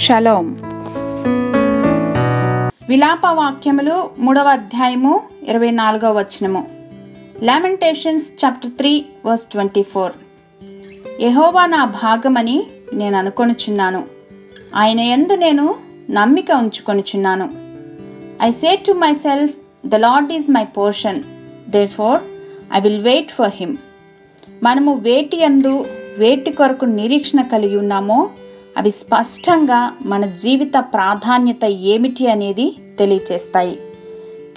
Shalom. విలాపవాక్యములు 3వ అధ్యాయము 24వ వచనము. Lamentations chapter 3 verse 24. యెహోవా నా భాగమని నేను అనుకొనుచున్నాను, ఆయన యందు నేను నమ్మిక ఉంచుకొనుచున్నాను. I say to myself, the Lord is my portion, therefore I will wait for him. మనము వేటి యందు వేటి కొరకు నిరీక్షణ కలిగి ఉన్నామో అవి స్పష్టంగా మన జీవిత ప్రాధాన్యత ఏమిటి అనేది తెలియచేస్తాయి.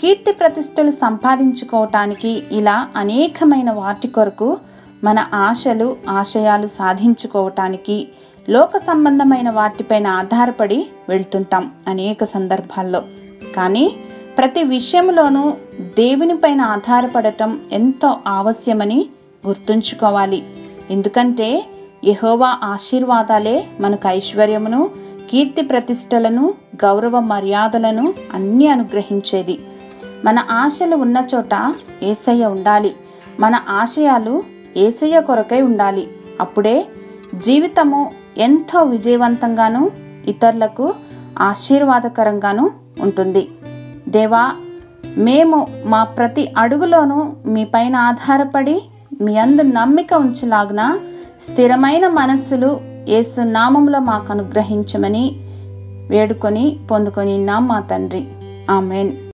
కీర్తి ప్రతిష్టలు సంపాదించుకోవటానికి ఇలా అనేకమైన వాటి కొరకు మన ఆశయాలు సాధించుకోవటానికి లోక సంబంధమైన వాటిపైన ఆధారపడి వెళ్తుంటాం అనేక సందర్భాల్లో. కానీ ప్రతి విషయంలోనూ దేవునిపైన ఆధారపడటం ఎంతో ఆవశ్యమని గుర్తుంచుకోవాలి. ఎందుకంటే యెహోవా ఆశీర్వాదాలే మనకు ఐశ్వర్యమును, కీర్తి ప్రతిష్టలను, గౌరవ మర్యాదలను అన్నీ అనుగ్రహించేది. మన ఆశలు ఉన్న చోట యేసయ్య ఉండాలి. మన ఆశయాలు యేసయ్య కొరకై ఉండాలి. అప్పుడే జీవితము ఎంతో విజయవంతంగాను ఇతరులకు ఆశీర్వాదకరంగాను ఉంటుంది. దేవా, మేము మా ప్రతి అడుగులోనూ మీ పైన ఆధారపడి మీ యందు నమ్మిక ఉంచలాగున స్థిరమైన మనస్సులు యేసు నామములో మాకు అనుగ్రహించమని వేడుకొని పొందుకొని మా తండ్రి. ఆమెన్.